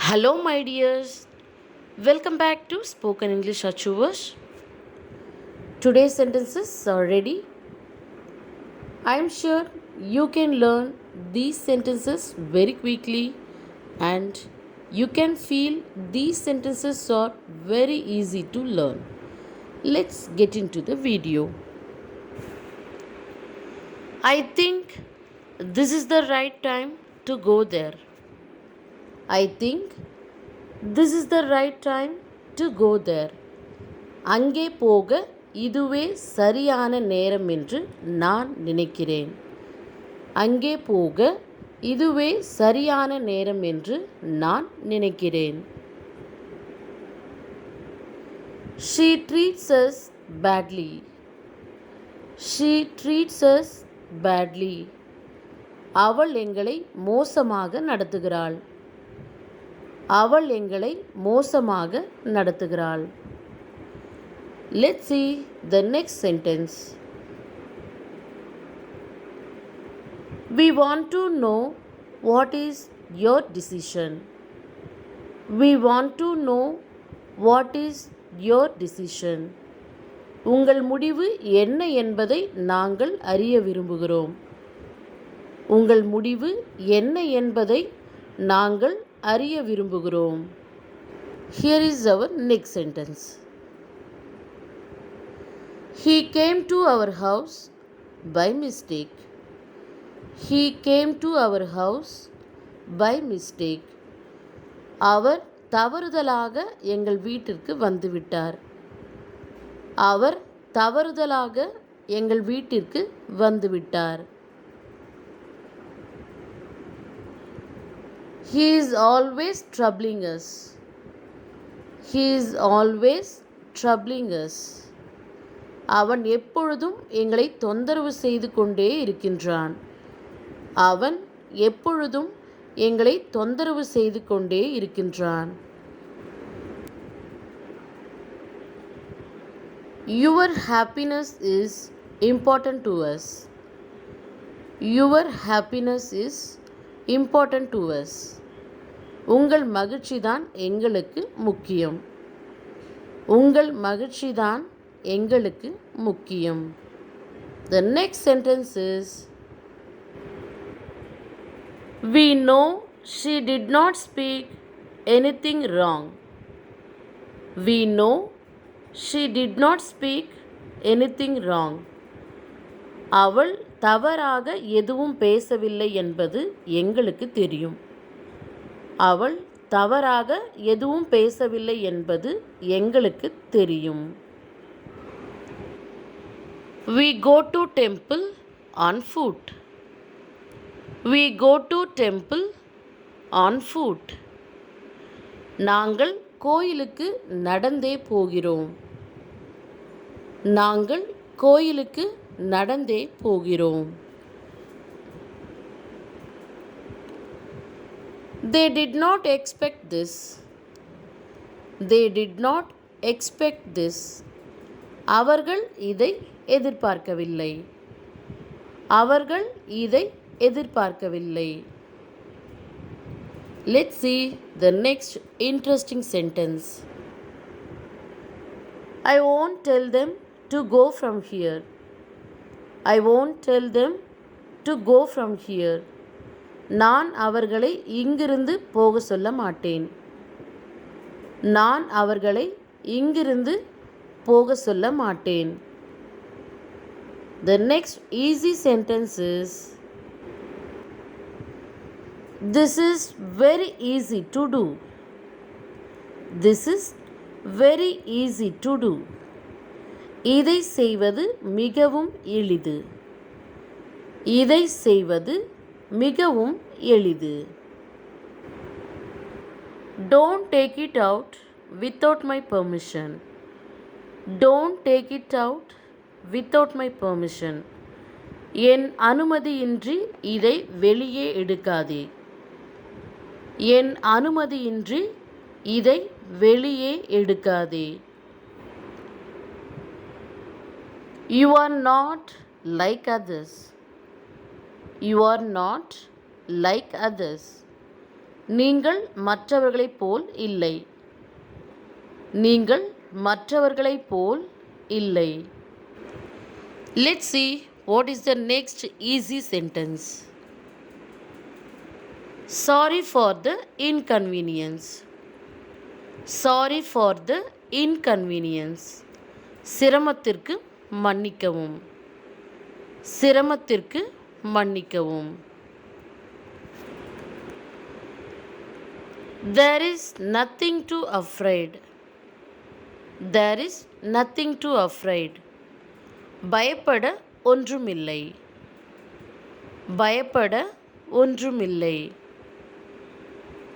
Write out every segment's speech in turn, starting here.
Hello, my dears. Welcome back to Spoken English Achievers. Today's sentences are ready. I'm sure you can learn these sentences very quickly and you can feel these sentences are very easy to learn. Let's get into the video. I think this is the right time to go there. I think this is the right time to go there. அங்கே போக இதுவே சரியான நேரம் என்று நான் நினைக்கிறேன். அங்கே போக இதுவே சரியான நேரம் என்று நான் நினைக்கிறேன். She treats us badly. She treats us badly. அவள் எங்களை மோசமாக நடத்துகிறாள். அவள் எங்களை மோசமாக நடத்துகிறாள். Let's see the next sentence. We want to know what is your decision. We want to know what is your decision. உங்கள் முடிவு என்ன என்பதை நாங்கள் அறிய விரும்புகிறோம். உங்கள் முடிவு என்ன என்பதை நாங்கள் அறிய விரும்புகிறோம். Here is our next sentence. He came to our house by mistake. He came to our house by mistake. அவர் தவறுதலாக எங்கள் வீட்டிற்கு வந்துவிட்டார். அவர் தவறுதலாக எங்கள் வீட்டிற்கு வந்துவிட்டார். He is always troubling us. He is always troubling us. அவன் எப்பொழுதும் எங்களை தொந்தரவு செய்து கொண்டே இருக்கின்றான். அவன் எப்பொழுதும் எங்களை தொந்தரவு செய்து கொண்டே இருக்கின்றான். Your happiness is important to us. Your happiness is important to us. உங்கள் மகிழ்ச்சி தான் எங்களுக்கு முக்கியம். உங்கள் மகிழ்ச்சி தான் எங்களுக்கு முக்கியம். The next sentence is, we know she did not speak anything wrong. We know she did not speak anything wrong. அவள் தவறாக எதுவும் பேசவில்லை என்பது எங்களுக்கு தெரியும். அவள் தவறாக எதுவும் பேசவில்லை என்பது எங்களுக்கு தெரியும். We go to temple on foot. We go to temple on foot. நாங்கள் கோயிலுக்கு நடந்தே போகிறோம். நாங்கள் கோயிலுக்கு நடந்தே போகிறோம். They did not expect this. They did not expect this. அவர்கள் இதை எதிர்பார்க்கவில்லை. அவர்கள் இதை எதிர்பார்க்கவில்லை. Let's see the next interesting sentence. I won't tell them to go from here. I won't tell them to go from here. நான் அவர்களை இங்கிருந்து போக சொல்ல மாட்டேன். நான் அவர்களை இங்கிருந்து போக சொல்ல மாட்டேன். The next easy sentence is, this is very easy to do. This is very easy to do. இதை செய்வது மிகவும் எளிது. இதை செய்வது மிகவும் எளிது. Don't take it out without my permission. Don't take it out without my permission. என் அனுமதியின்றி இதை வெளியே எடுக்காதே. என் அனுமதியின்றி இதை வெளியே எடுக்காதே. You are not like others. You are not like others. நீங்கள் மற்றவர்களைப் போல் இல்லை. நீங்கள் மற்றவர்களைப் போல் இல்லை. Let's see what is the next easy sentence. Sorry for the inconvenience. Sorry for the inconvenience. சிரமத்திற்கு மன்னிக்கவும். சிரமத்திற்கு மன்னிக்கவும். There is nothing to afraid. There is nothing to afraid. பயப்பட ஒன்றுமில்லை. பயப்பட ஒன்றுமில்லை.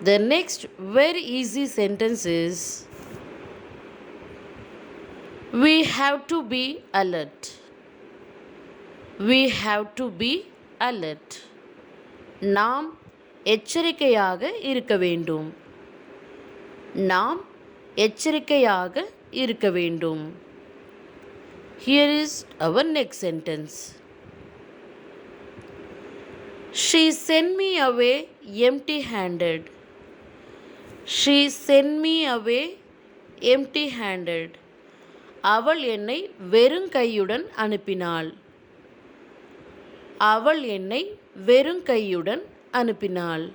The next very easy sentence is we have to be alert. We have to be alert. நாம் எச்சரிக்கையாக இருக்க வேண்டும். நாம் எச்சரிக்கையாக இருக்க வேண்டும். Here is our next sentence. She sent me away empty-handed. She sent me away empty-handed. அவள் என்னை வெறுங்கையுடன் அனுப்பினாள். அவள் என்னை வெறுங்கையுடன் அனுப்பினாள்.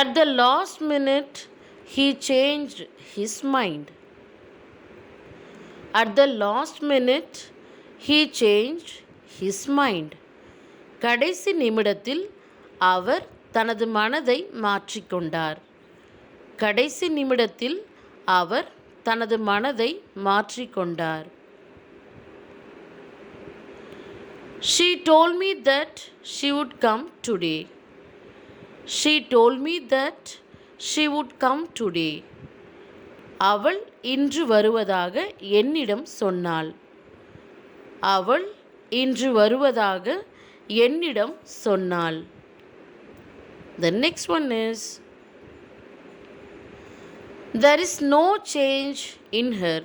At the last minute, he changed his mind. At the last minute, he changed his mind. கடைசி நிமிடத்தில் அவர் தனது மனதை மாற்றிக்கொண்டார். கடைசி நிமிடத்தில் அவர் தனது மனதை மாற்றிக்கொண்டார். She told me that she would come today. She told me that she would come today. அவள் இன்று வருவதாக என்னிடம் சொன்னாள். அவள் இன்று வருவதாக என்னிடம் சொன்னாள். The next one is there is no change in her.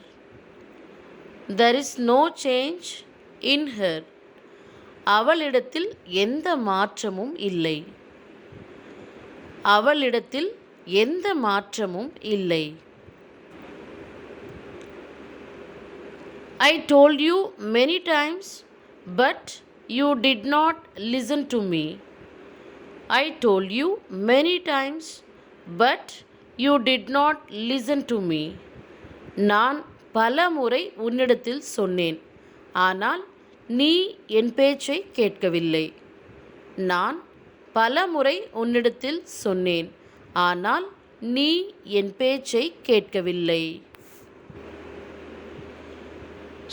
There is no change in her. அவளிடத்தில் எந்த மாற்றமும் இல்லை. அவளிடத்தில் எந்த மாற்றமும் இல்லை. I told you many times, but you did not listen to me. I told you many times, but you did not listen to me. நான் பல முறை உன்னிடத்தில் சொன்னேன், ஆனால் நீ என் பேச்சை கேட்கவில்லை. நான் பல முறை உன்னிடத்தில் சொன்னேன், ஆனால் நீ என் பேச்சை கேட்கவில்லை.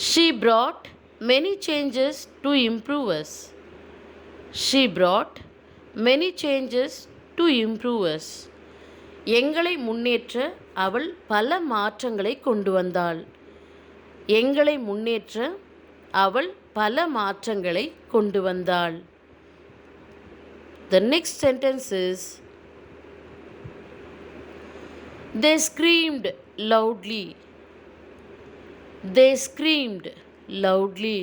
She brought many changes to improve us. She brought many changes to improve us. எங்களை முன்னேற்ற அவள் பல மாற்றங்களை கொண்டு வந்தாள். எங்களை முன்னேற்ற அவள் பல மாற்றங்களை கொண்டு வந்தாள். The next sentence is they screamed loudly. They screamed loudly.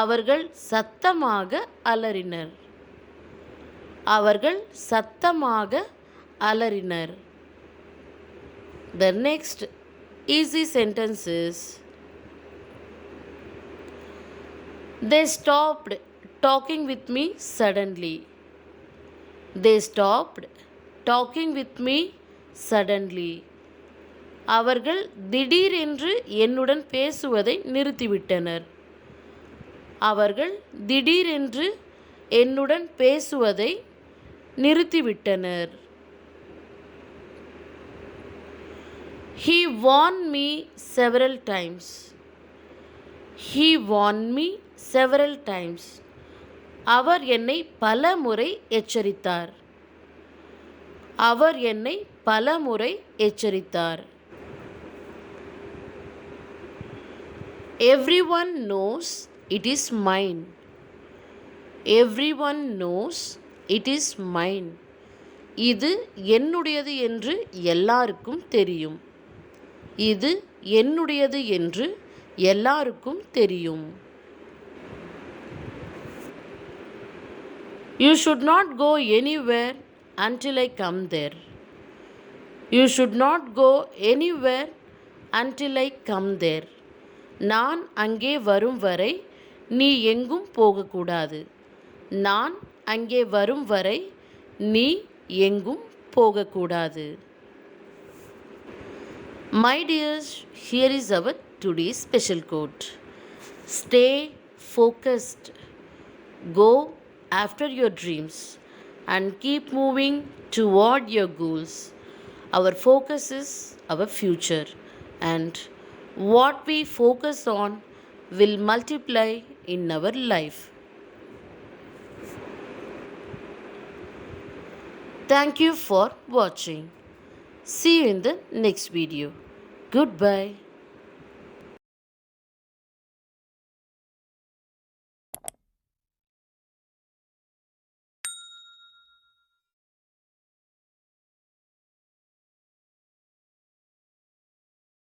அவர்கள் சத்தமாக அலறினர். அவர்கள் சத்தமாக அலறினர். The next easy sentence is they stopped talking with me suddenly. They stopped talking with me suddenly. அவர்கள் திடீரென்று என்னுடன் பேசுவதை நிறுத்திவிட்டனர். அவர்கள் திடீரென்று என்னுடன் பேசுவதை நிறுத்திவிட்டனர். He warned me several times. He warned me several times. அவர் என்னை பல முறை எச்சரித்தார். அவர் என்னை பல முறை எச்சரித்தார். Everyone knows it is mine. Everyone knows it is mine. இது என்னுடையது என்று எல்லாருக்கும் தெரியும். இது என்னுடையது என்று எல்லாருக்கும் தெரியும். You should not go anywhere until I come there. You should not go anywhere until I come there. நான் அங்கே வரும் வரை நீ எங்கும் போகக்கூடாது. நான் அங்கே வரும் வரை நீ எங்கும் போகக்கூடாது. My dears, here is our today's special quote. Stay focused. Go after your dreams and keep moving toward your goals. Our focus is our future, and what we focus on will multiply in our life. Thank you for watching. See you in the next video. Goodbye.